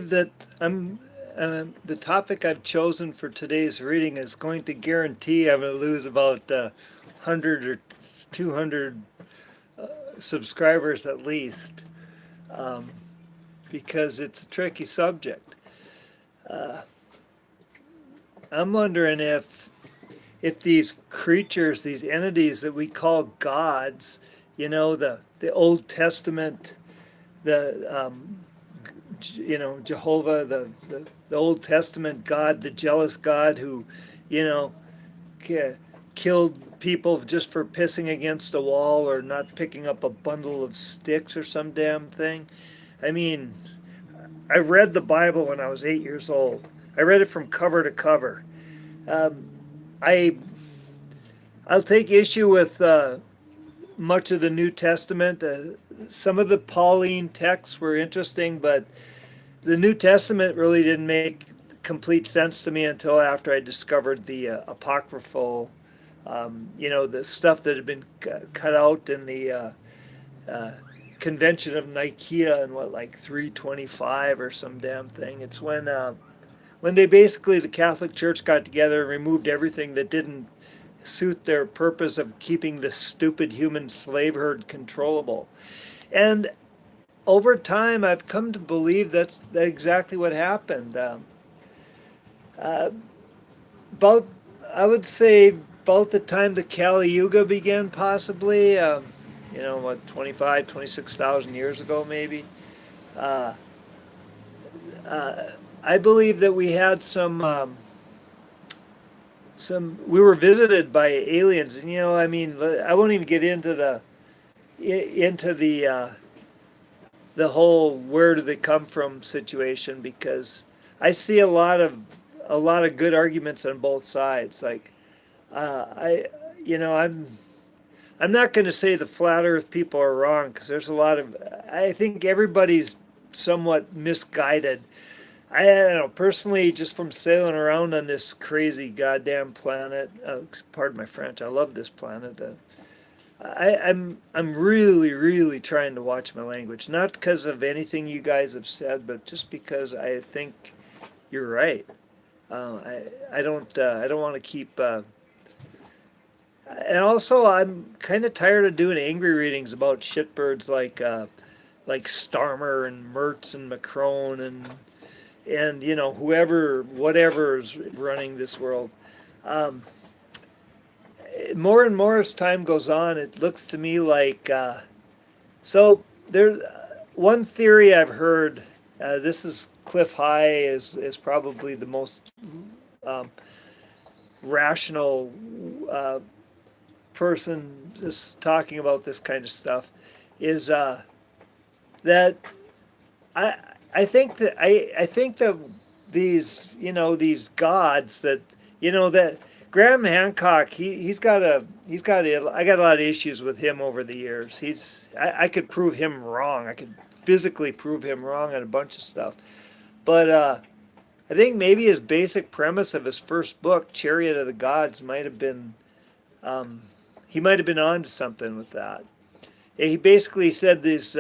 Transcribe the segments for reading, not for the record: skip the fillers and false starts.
believe that the topic I've chosen for today's reading is going to guarantee I'm going to lose about 100 or 200 subscribers at least, because it's a tricky subject. I'm wondering if these creatures, these entities that we call gods, the Old Testament, the Jehovah, the Old Testament God, the jealous God who, you know, killed people just for pissing against a wall or not picking up a bundle of sticks or some damn thing. I mean, I read the Bible when I was 8 years old. I read it from cover to cover. Um, I I'll take issue with much of the New Testament. Some of the Pauline texts were interesting, but the New Testament really didn't make complete sense to me until after I discovered the apocryphal, the stuff that had been cut out in the uh, Convention of Nicaea in like 325 or some damn thing. It's when they basically, the Catholic Church got together and removed everything that didn't suit their purpose of keeping the stupid human slave herd controllable. And over time, I've come to believe that's exactly what happened. Uh, about, I would say, about the time the Kali Yuga began, possibly, 26,000 years ago, maybe. Uh, I believe that we had we were visited by aliens, and I won't even get into the whole where do they come from situation, because I see a lot of good arguments on both sides. Like, I you know I'm not going to say the flat Earth people are wrong, because there's a lot of, I think everybody's somewhat misguided. I don't know, personally, just from sailing around on this crazy goddamn planet. Pardon my French. I love this planet. I'm really, really trying to watch my language, not because of anything you guys have said, but just because I think you're right. I don't want to keep. And also, I'm kind of tired of doing angry readings about shitbirds like Starmer and Mertz and Macron and whoever, whatever is running this world. Um, More and more as time goes on, it looks to me like so. There, one theory I've heard. This is Cliff High is probably the most um, rational person just talking about this kind of stuff. Is that I I think that these gods that Graham Hancock, I got a lot of issues with him over the years. I could prove him wrong. I could physically prove him wrong on a bunch of stuff. But I think maybe his basic premise of his first book, Chariot of the Gods, might have been he might have been onto something with that. He basically said these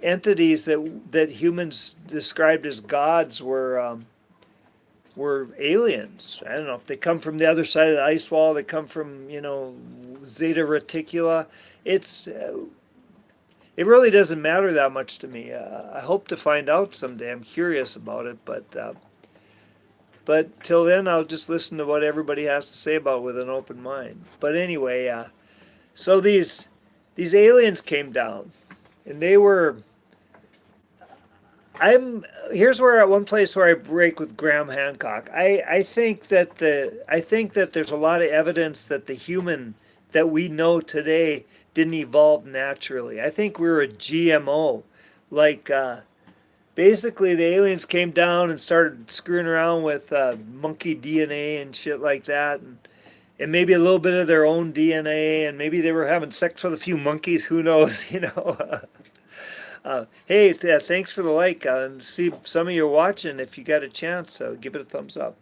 entities that humans described as gods were aliens. I don't know if they come from the other side of the ice wall. They come from Zeta Reticula. It really doesn't matter that much to me. I hope to find out someday. I'm curious about it, but till then, I'll just listen to what everybody has to say about it with an open mind. But anyway, so these aliens came down, and they were. Here's where at one place where I break with Graham Hancock. I think that there's a lot of evidence that the human that we know today didn't evolve naturally. I think we were a GMO. Like basically the aliens came down and started screwing around with monkey DNA and shit like that, and maybe a little bit of their own DNA, and maybe they were having sex with a few monkeys. Who knows? Hey, thanks for the like. See some of you are watching. If you got a chance, give it a thumbs up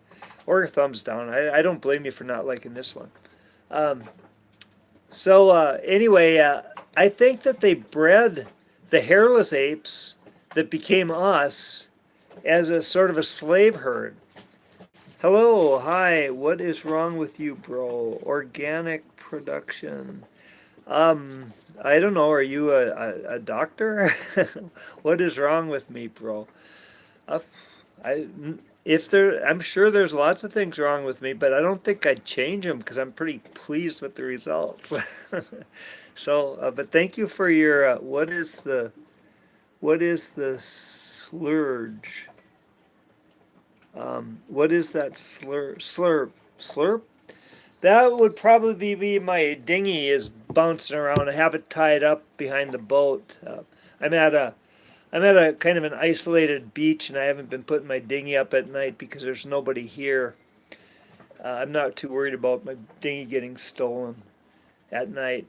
or a thumbs down. I don't blame you for not liking this one. Anyway, I think that they bred the hairless apes that became us as a sort of a slave herd. Hello, hi, what is wrong with you, bro? Organic production. I don't know, are you a doctor? What is wrong with me, bro? Uh, I, if there, I'm sure there's lots of things wrong with me, but I don't think I'd change them because I'm pretty pleased with the results. So, but thank you for your, what is the slurge? What is that slurp? That would probably be my dinghy is bouncing around. I have it tied up behind the boat. I'm at a I'm at a kind of an isolated beach, and I haven't been putting my dinghy up at night because there's nobody here. I'm not too worried about my dinghy getting stolen at night.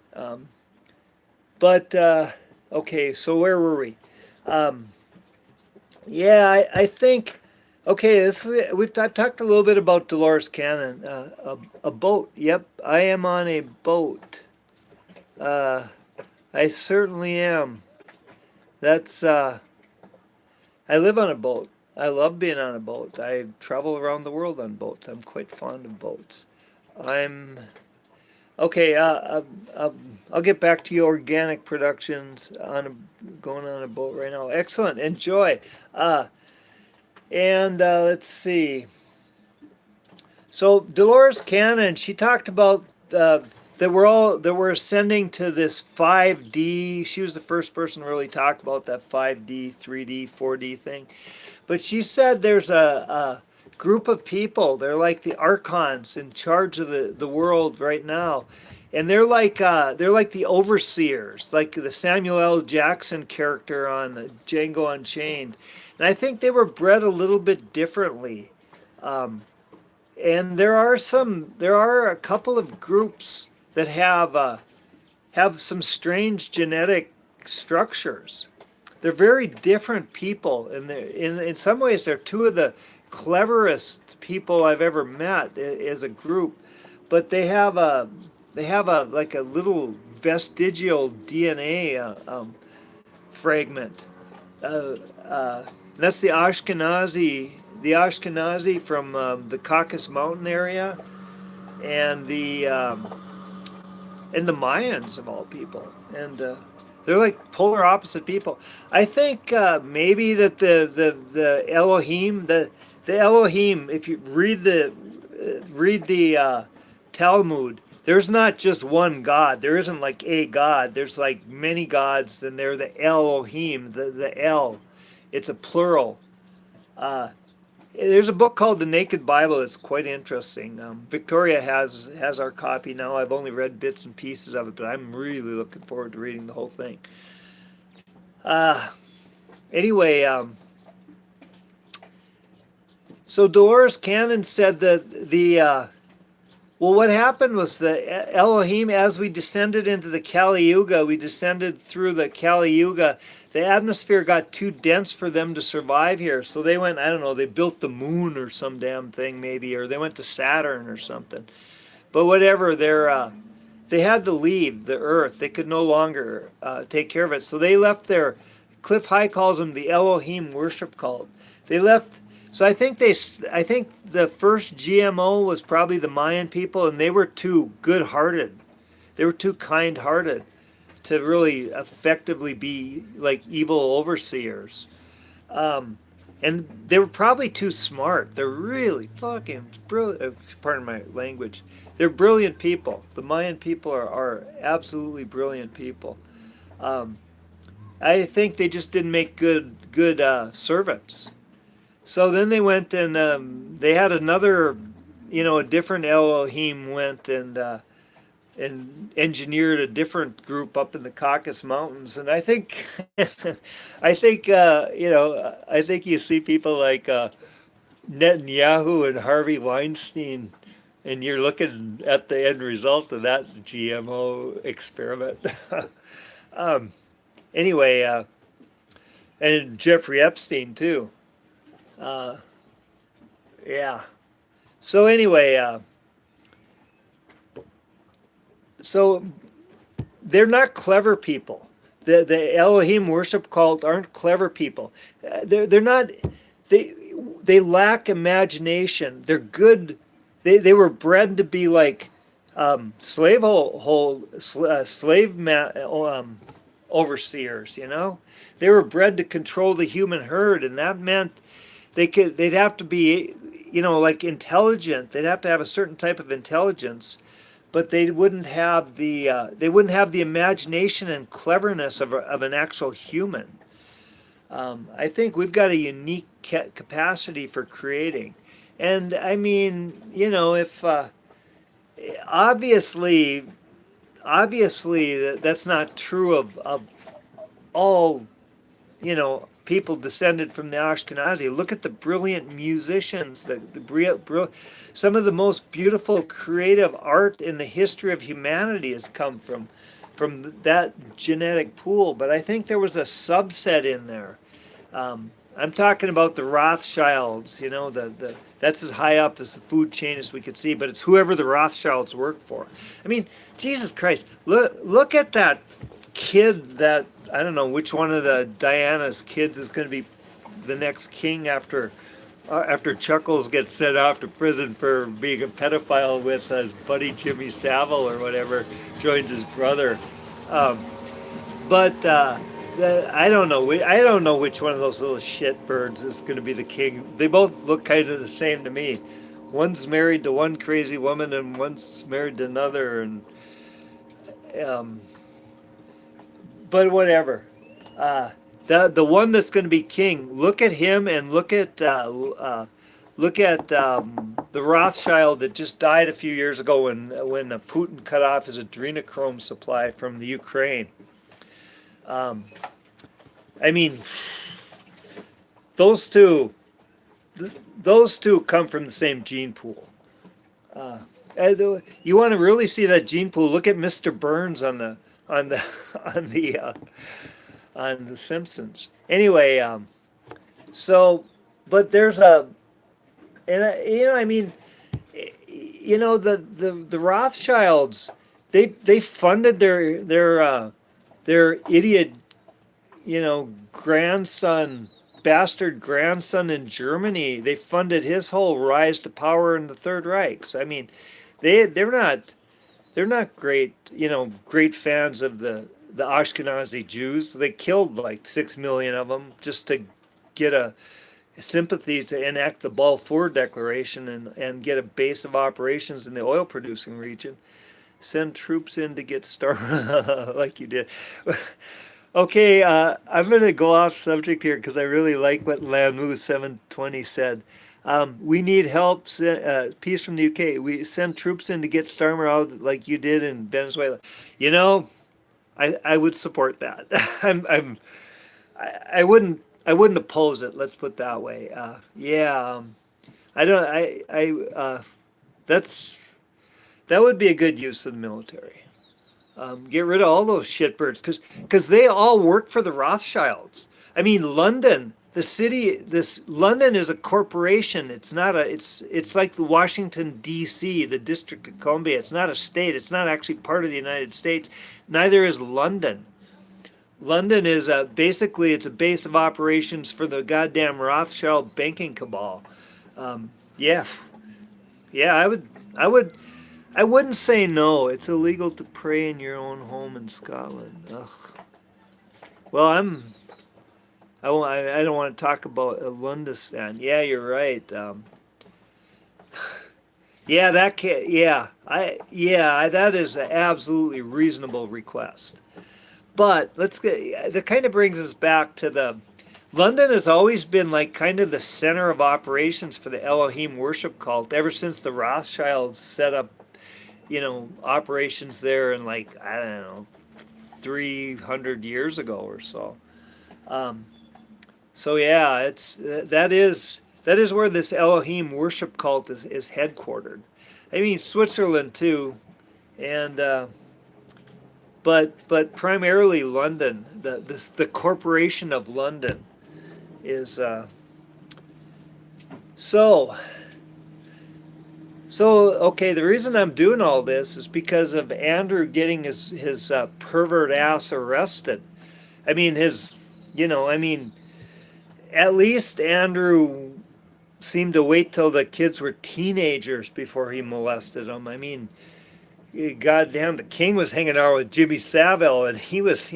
But okay, so where were we? Um, yeah, I think okay. I've talked a little bit about Dolores Cannon. A boat. Yep, I am on a boat. Uh, I certainly am. That's I live on a boat. I love being on a boat. I travel around the world on boats. I'm quite fond of boats. I'm okay. I'll get back to your organic productions on going on a boat right now. Excellent. Enjoy. And let's see. So Dolores Cannon, she talked about that we're ascending to this 5D. She was the first person to really talk about that 5D, 3D, 4D thing. But she said there's a group of people. They're like the archons in charge of the world right now, and they're like the overseers, like the Samuel L. Jackson character on Django Unchained. And I think they were bred a little bit differently. And there are a couple of groups that have some strange genetic structures. They're very different people, and in some ways they're two of the cleverest people I've ever met as a group. But they have a like a little vestigial DNA fragment. Uh, that's the Ashkenazi from the Caucasus Mountain area, and the Mayans of all people, and they're like polar opposite people. I think maybe that the Elohim, the Elohim, if you read the Talmud, there's not just one God. There isn't like a God. There's like many gods, and they're the Elohim, the El. It's a plural. There's a book called The Naked Bible that's quite interesting. Victoria has our copy now. I've only read bits and pieces of it, but I'm really looking forward to reading the whole thing. Anyway, so Dolores Cannon said that well, what happened was the Elohim, as we descended into the Kali Yuga, we descended through the Kali Yuga. The atmosphere got too dense for them to survive here. So they went, I don't know, they built the moon or some damn thing maybe, or they went to Saturn or something. But whatever, they had to leave the Earth. They could no longer take care of it. So they left their, Cliff High calls them the Elohim worship cult. They left. So I think the first GMO was probably the Mayan people, and they were too good-hearted. They were too kind-hearted to really effectively be like evil overseers. And they were probably too smart. They're really fucking brilliant. Pardon my language. They're brilliant people. The Mayan people are absolutely brilliant people. I think they just didn't make good servants. So then they went and they had another, a different Elohim went and engineered a different group up in the Caucasus Mountains. And I think, I think, I think you see people like Netanyahu and Harvey Weinstein, and you're looking at the end result of that GMO experiment. Anyway, and Jeffrey Epstein too. Yeah. So anyway, so they're not clever people. The Elohim worship cult aren't clever people. They're not. They they lack imagination. They're good. They were bred to be like slave overseers. You know, they were bred to control the human herd, and that meant they'd have to be, you know, like intelligent. They'd have to have a certain type of intelligence, but they wouldn't have the imagination and cleverness of an actual human. I think we've got a unique capacity for creating, and I mean, you know, if obviously, that's not true of all, you know, people descended from the Ashkenazi. Look at the brilliant musicians, some of the most beautiful creative art in the history of humanity has come from that genetic pool. But I think there was a subset in there. I'm talking about the Rothschilds. You know, that's as high up as the food chain as we could see, but it's whoever the Rothschilds work for. I mean, Jesus Christ, look at that kid that, I don't know which one of the Diana's kids is going to be the next king after Chuckles gets sent off to prison for being a pedophile with his buddy Jimmy Savile or whatever, joins his brother. But I don't know. I don't know which one of those little shit birds is going to be the king. They both look kind of the same to me. One's married to one crazy woman and one's married to another, and but whatever. The one that's going to be king. Look at him and look at the Rothschild that just died a few years ago when Putin cut off his adrenochrome supply from the Ukraine. I mean, those two come from the same gene pool. You want to really see that gene pool? Look at Mr. Burns on the Simpsons. Anyway, but there's I mean, you know, the Rothschilds, they funded their idiot, you know, bastard grandson in Germany. They funded his whole rise to power in the Third Reich. So, I mean, they're not great, you know, great fans of the Ashkenazi Jews. They killed like 6 million of them just to get a sympathy to enact the Balfour Declaration and get a base of operations in the oil producing region. Send troops in to get started like you did. Okay, I'm going to go off subject here because I really like what Lamu 720 said. We need help, peace from the UK. We send troops in to get Starmer out like you did in Venezuela. You know, I would support that. I wouldn't oppose it. Let's put it that way. I don't. That would be a good use of the military. Get rid of all those shitbirds because they all work for the Rothschilds. I mean, London, the city, London is a corporation. It's not it's like the Washington D.C., the District of Columbia. It's not a state. It's not actually part of the United States. Neither is London. London is basically it's a base of operations for the goddamn Rothschild banking cabal. Yeah, I wouldn't say no. It's illegal to pray in your own home in Scotland. Ugh. Well, I don't want to talk about Lundistan. Yeah, you're right. That is an absolutely reasonable request. But that kind of brings us back to London has always been like kind of the center of operations for the Elohim worship cult ever since the Rothschilds set up, you know, operations there in like, I don't know, 300 years ago or so. So yeah, that is where this Elohim worship cult is headquartered. I mean, Switzerland too, and but primarily London. The corporation of London is so okay. The reason I'm doing all this is because of Andrew getting his pervert ass arrested. I mean, I mean, at least Andrew seemed to wait till the kids were teenagers before he molested them. I mean, goddamn, the king was hanging out with Jimmy Savile, and he was,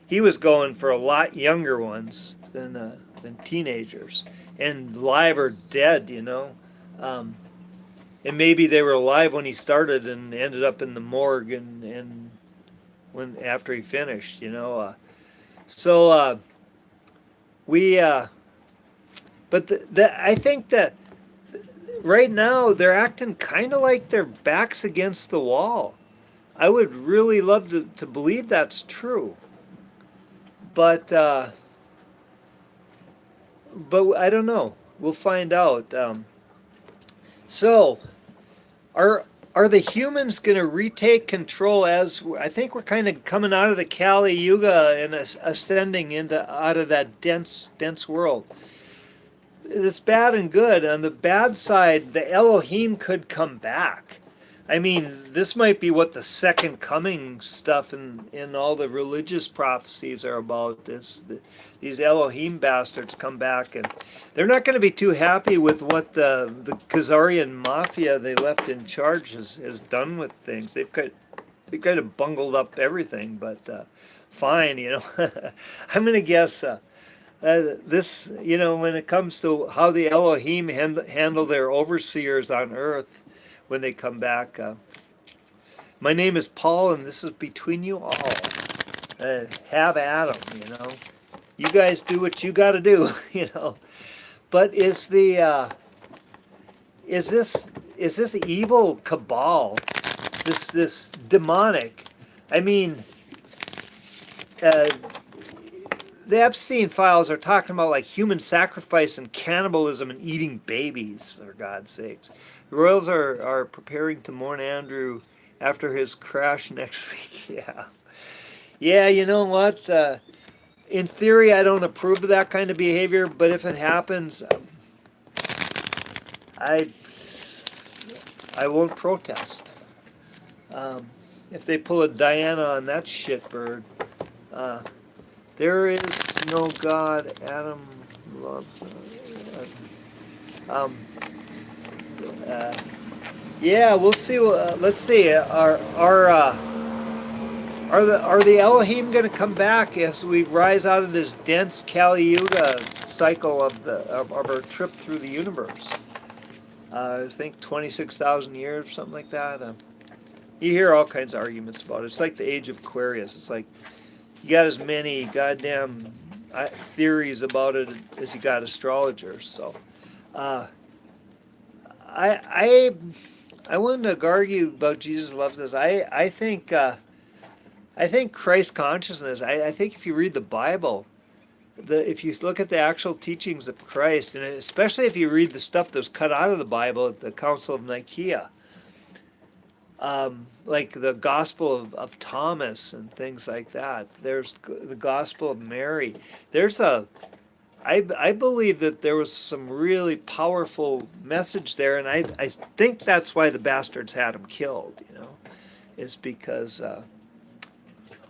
he was going for a lot younger ones than teenagers, and live or dead, Um, and maybe they were alive when he started and ended up in the morgue and when after he finished, So we, but I think that right now they're acting kind of like their backs against the wall. I would really love to believe that's true, but I don't know. We'll find out. So are the humans going to retake control? As I think we're kind of coming out of the Kali Yuga and ascending into out of that dense world. It's bad and good. On the bad side, the Elohim could come back. I mean, this might be what the second coming stuff in all the religious prophecies are about. These Elohim bastards come back, and they're not going to be too happy with what the Khazarian mafia they left in charge has done with things. They've kind of bungled up everything, but fine, I'm going to guess this, when it comes to how the Elohim handle their overseers on earth when they come back. My name is Paul, and this is Between You All. Have at 'em, You guys do what you got to do, But is this evil cabal, this demonic? I mean, the Epstein files are talking about like human sacrifice and cannibalism and eating babies, for God's sakes. The royals are preparing to mourn Andrew after his crash next week. Yeah. Yeah, you know what? In theory, I don't approve of that kind of behavior, but if it happens, I won't protest. If they pull a Diana on that shitbird, there is no God. Adam loves. Yeah, we'll see. Let's see. Are the Elohim going to come back as we rise out of this dense Kali Yuga cycle of our trip through the universe? I think 26,000 years, something like that. You hear all kinds of arguments about it. It's like the age of Aquarius. It's like you got as many goddamn theories about it as you got astrologers. So, I wouldn't argue about Jesus loves us. I think Christ consciousness. I think if you read the Bible, if you look at the actual teachings of Christ, and especially if you read the stuff that was cut out of the Bible at the Council of Nicaea, like the Gospel of Thomas and things like that. There's the Gospel of Mary. I believe that there was some really powerful message there, and I think that's why the bastards had him killed, is because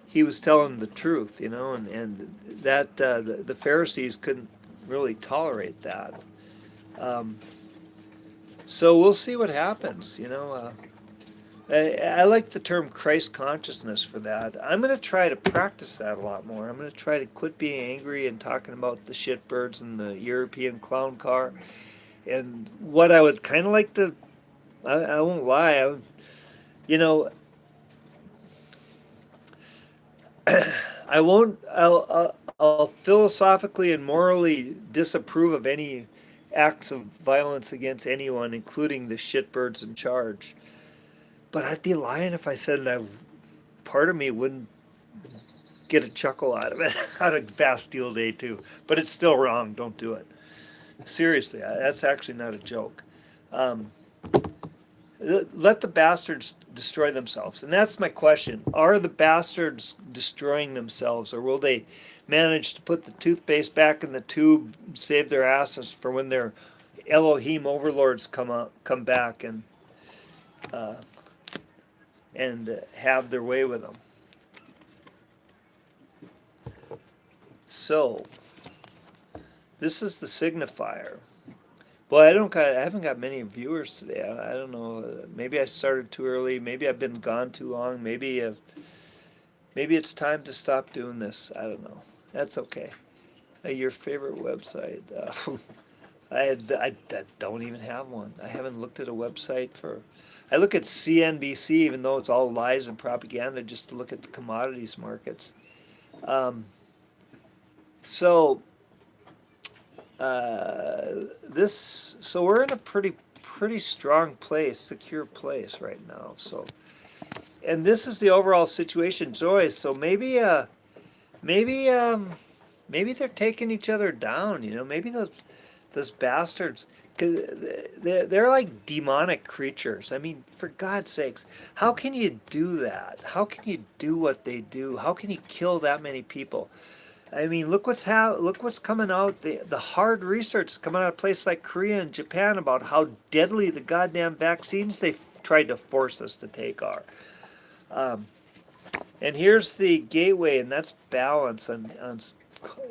he was telling the truth, and that the Pharisees couldn't really tolerate that. So we'll see what happens, I like the term Christ consciousness for that. I'm going to try to practice that a lot more. I'm going to try to quit being angry and talking about the shitbirds and the European clown car. And what I would kind of like to, I won't lie, I'll philosophically and morally disapprove of any acts of violence against anyone, including the shitbirds in charge. But I'd be lying if I said that part of me wouldn't get a chuckle out of it, out of Bastille Day too. But it's still wrong. Don't do it. Seriously, that's actually not a joke. Let the bastards destroy themselves. And that's my question. Are the bastards destroying themselves, or will they manage to put the toothpaste back in the tube, save their asses for when their Elohim overlords come back and have their way with them? So, this is the signifier. Well, I haven't got many viewers today. I don't know. Maybe I started too early. Maybe I've been gone too long. Maybe it's time to stop doing this. I don't know. That's okay. Your favorite website? I don't even have one. I haven't looked at a website for. I look at CNBC, even though it's all lies and propaganda, just to look at the commodities markets. Um, so so we're in a pretty strong place, secure place right now. So, and this is the overall situation, Joyce. So maybe maybe they're taking each other down. Maybe those bastards, because they're like demonic creatures. I mean, for God's sakes, how can you do that? How can you do what they do? How can you kill that many people? I mean, look what's coming out. The hard research is coming out of places like Korea and Japan about how deadly the goddamn vaccines they tried to force us to take are. And here's the gateway, and that's balance on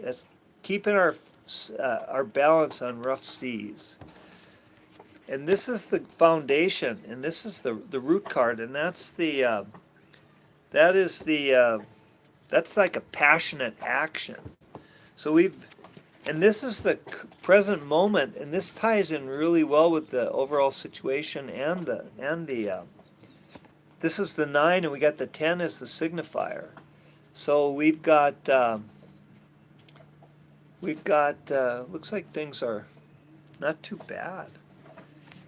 that's keeping our balance on rough seas. And this is the foundation, and this is the root card, and that's that's like a passionate action. So and this is the present moment, and this ties in really well with the overall situation and the this is the 9, and we got the 10 as the signifier. So we've got looks like things are not too bad.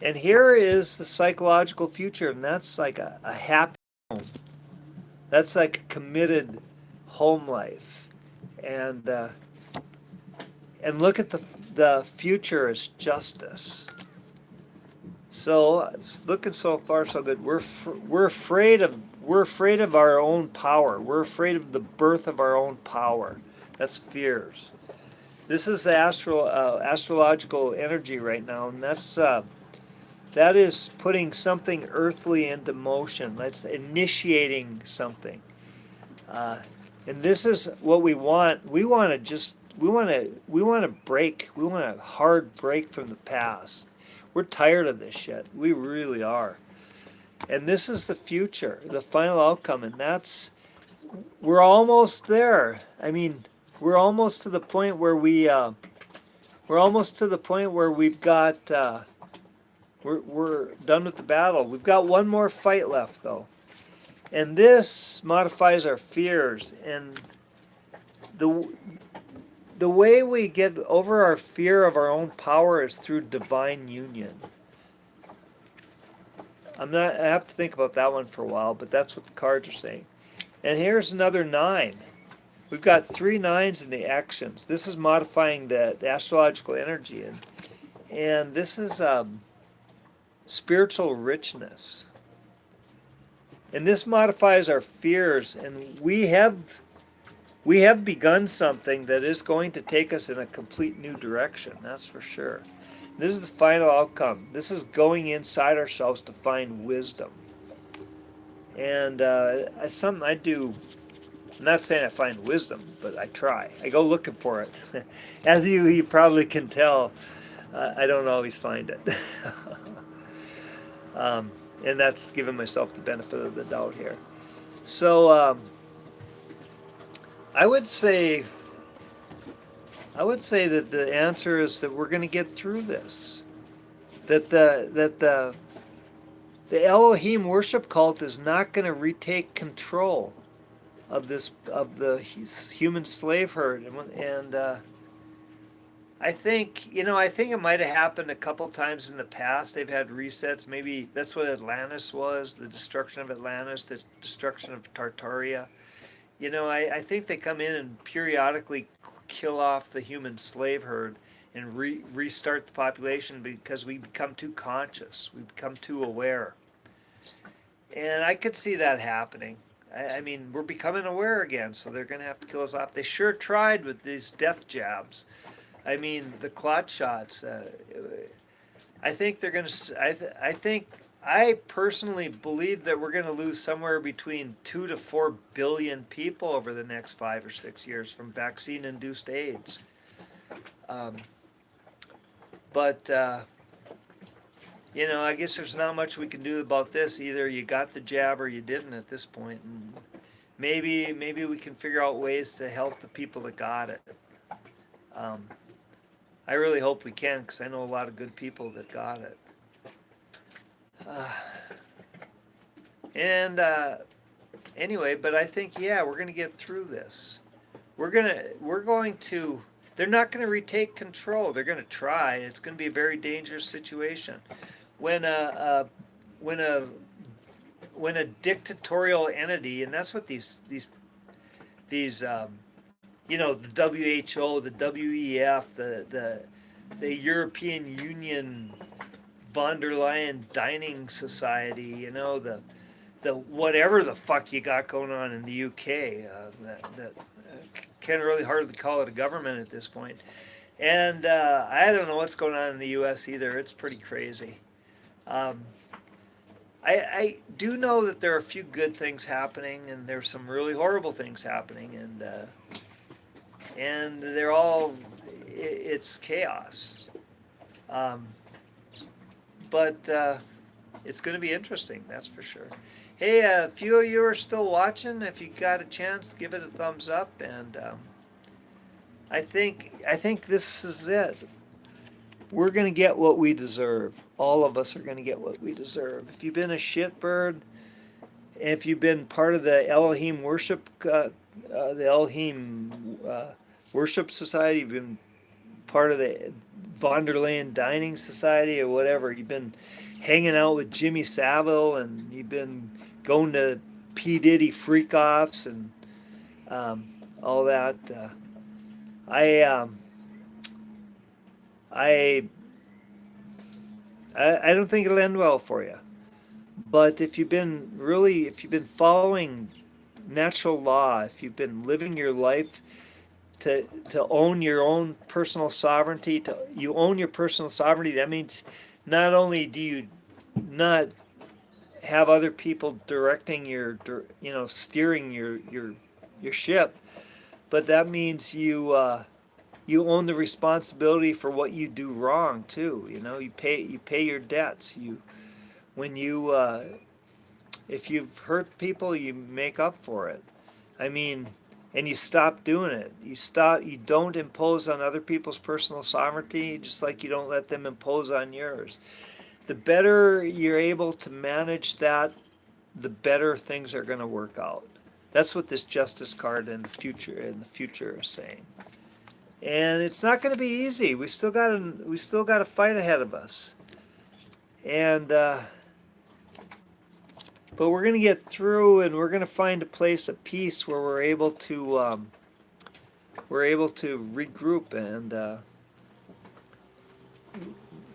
And here is the psychological future, and that's like a happy home. That's like a committed home life. And look at the future as justice. So it's looking so far so good. We're afraid of our own power. We're afraid of the birth of our own power. That's fears. This is the astrological energy right now, and that is putting something earthly into motion. That's initiating something. And this is what we want. We want to break. We want a hard break from the past. We're tired of this shit. We really are. And this is the future, the final outcome, and we're almost there. I mean, we're almost to the point where we've got we're done with the battle. We've got one more fight left though. And this modifies our fears, and the way we get over our fear of our own power is through divine union. I have to think about that one for a while, but that's what the cards are saying. And here's another 9. We've got 3 9s in the actions. This is modifying the astrological energy, and this is spiritual richness. And this modifies our fears, and we have begun something that is going to take us in a complete new direction, that's for sure. This is the final outcome. This is going inside ourselves to find wisdom. And it's something I do. I'm not saying I find wisdom, but I try. I go looking for it. As you probably can tell, I don't always find it. And that's giving myself the benefit of the doubt here. So I would say that the answer is that we're going to get through this. That the Elohim worship cult is not going to retake control of the human slave herd, and I think it might have happened a couple times in the past. They've had resets. Maybe that's what Atlantis was, the destruction of Atlantis, the destruction of Tartaria. I think they come in and periodically kill off the human slave herd and restart the population because we become too conscious. We become too aware. And I could see that happening. I mean, we're becoming aware again, so they're going to have to kill us off. They sure tried with these death jabs. I mean, the clot shots. I think they're going to. I think I personally believe that we're going to lose somewhere between 2 to 4 billion people over the next 5 or 6 years from vaccine-induced AIDS. Um, but I guess there's not much we can do about this. Either you got the jab or you didn't at this point, and maybe we can figure out ways to help the people that got it. Um, I really hope we can, because I know a lot of good people that got it. Uh, and anyway, but I think we're going to get through this. We're going to. They're not going to retake control. They're going to try. It's going to be a very dangerous situation. When when a when a dictatorial entity, and that's what these the WHO, the WEF, the European Union, von der Leyen Dining Society, the whatever the fuck you got going on in the UK, that can't really hardly call it a government at this point. And I don't know what's going on in the US either. It's pretty crazy. Um, I do know that there are a few good things happening, and there's some really horrible things happening, and they're all it's chaos. Um, but it's going to be interesting, that's for sure. Hey, a few of you are still watching. If you got a chance, give it a thumbs up, and I think this is it. We're going to get what we deserve. All of us are going to get what we deserve. If you've been a shitbird, if you've been part of the Elohim worship, worship society, you've been part of the von der Leyen Dining Society or whatever, you've been hanging out with Jimmy Savile, and you've been going to P. Diddy freak-offs and all that. I don't think it'll end well for you. But if you've been following natural law, if you've been living your life to own your own personal sovereignty, you own your personal sovereignty, that means not only do you not have other people directing steering your ship, but that means you own the responsibility for what you do wrong too. You pay your debts. If you've hurt people, you make up for it. And you stop doing it. You don't impose on other people's personal sovereignty, just like you don't let them impose on yours. The better you're able to manage that, the better things are going to work out. That's what this justice card in the future is saying. And it's not going to be easy. We still got a fight ahead of us. And but we're going to get through, and we're going to find a place of peace where we're able to regroup and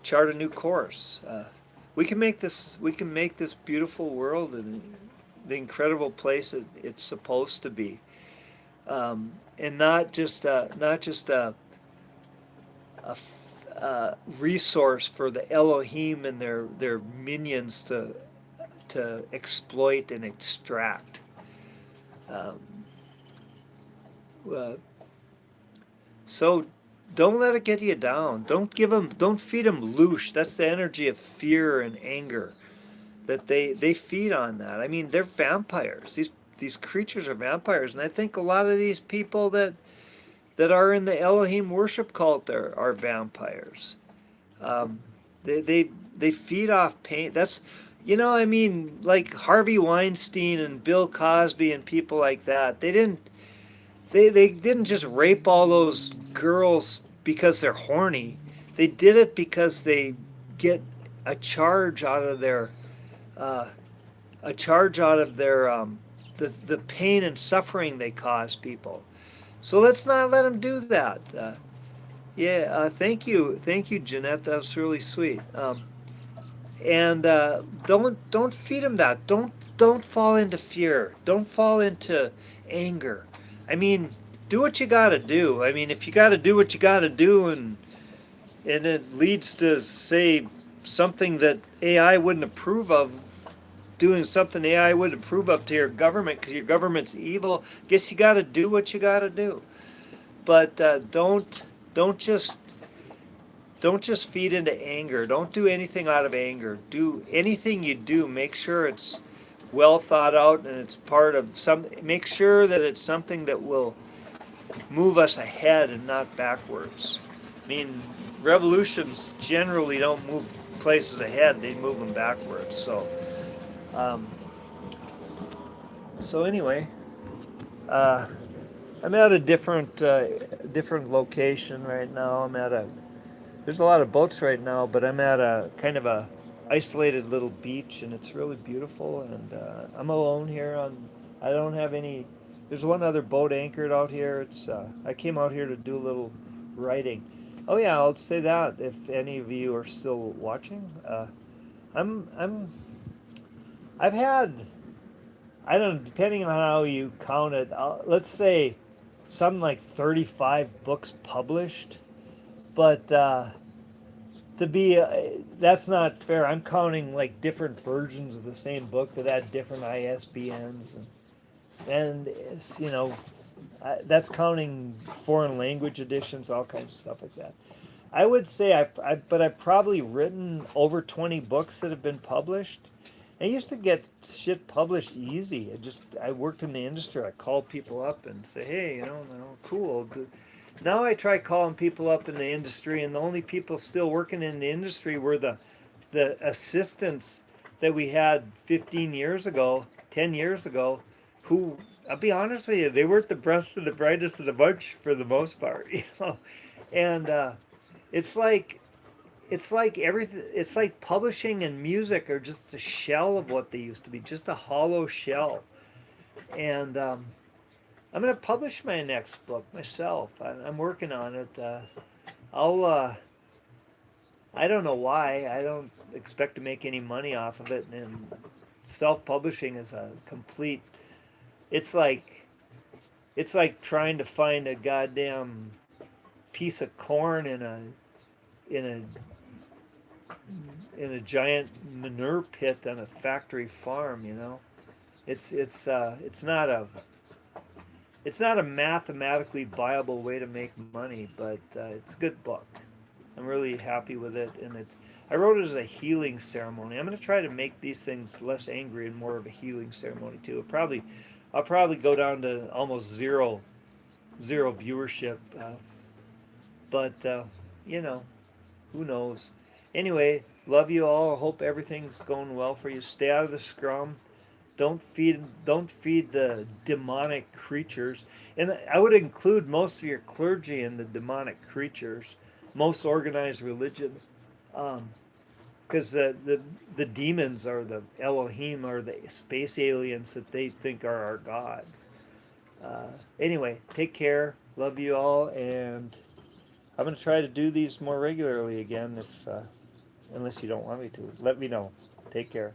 chart a new course. We can make this beautiful world and the incredible place it's supposed to be, and not just a resource for the Elohim and their minions to exploit and extract. So don't let it get you down. Don't feed them loosh. That's the energy of fear and anger that they feed on that. They're vampires. These creatures are vampires, and I think a lot of these people that are in the Elohim worship cult are vampires. They feed off pain. That's like Harvey Weinstein and Bill Cosby and people like that. They didn't just rape all those girls because they're horny. They did it because they get a charge out of their the pain and suffering they cause people. So let's not let them do that. Thank you, Jeanette. That was really sweet. And don't feed them that. Don't fall into fear. Don't fall into anger. Do what you got to do. If you got to do what you got to do, and it leads to, say, something that AI wouldn't approve of, doing something AI wouldn't approve of to your government because your government's evil, guess you got to do what you got to do. But don't just don't just feed into anger. Don't do anything out of anger. Do anything you do, make sure it's well thought out and it's part of some. Make sure that it's something that will move us ahead and not backwards. I mean, revolutions generally don't move places ahead; they move them backwards. Um, so anyway, uh, I'm at a different location right now. There's a lot of boats right now, but I'm at a kind of a isolated little beach, and it's really beautiful. And I'm alone here. I don't have any. There's one other boat anchored out here. I came out here to do a little writing. Oh yeah, I'll say that if any of you are still watching. I'm I've had, I don't know, depending on how you count it. Let's say something like 35 books published, but to be that's not fair. I'm counting like different versions of the same book that had different ISBNs, and it's, that's counting foreign language editions, all kinds of stuff like that. I would say but I've probably written over 20 books that have been published. I used to get shit published easy. I worked in the industry. I called people up and say, hey, cool. Now I try calling people up in the industry, and the only people still working in the industry were the assistants that we had 15 years ago, 10 years ago, who, I'll be honest with you, they weren't the best of the brightest of the bunch for the most part, And it's like everything. It's like publishing and music are just a shell of what they used to be, just a hollow shell. And I'm going to publish my next book myself. I'm working on it. I'll. I don't know why. I don't expect to make any money off of it. And self-publishing is a complete. It's like trying to find a goddamn piece of corn in a giant manure pit on a factory farm. It's not a mathematically viable way to make money, but it's a good book. I'm really happy with it, and I wrote it as a healing ceremony. I'm going to try to make these things less angry and more of a healing ceremony too. I'll probably go down to almost zero viewership, but who knows? Anyway, love you all. Hope everything's going well for you. Stay out of the scrum. Don't feed the demonic creatures. And I would include most of your clergy in the demonic creatures, most organized religion, because the demons are the Elohim, or the space aliens that they think are our gods. Anyway, take care. Love you all, and I'm going to try to do these more regularly again. If unless you don't want me to, let me know. Take care.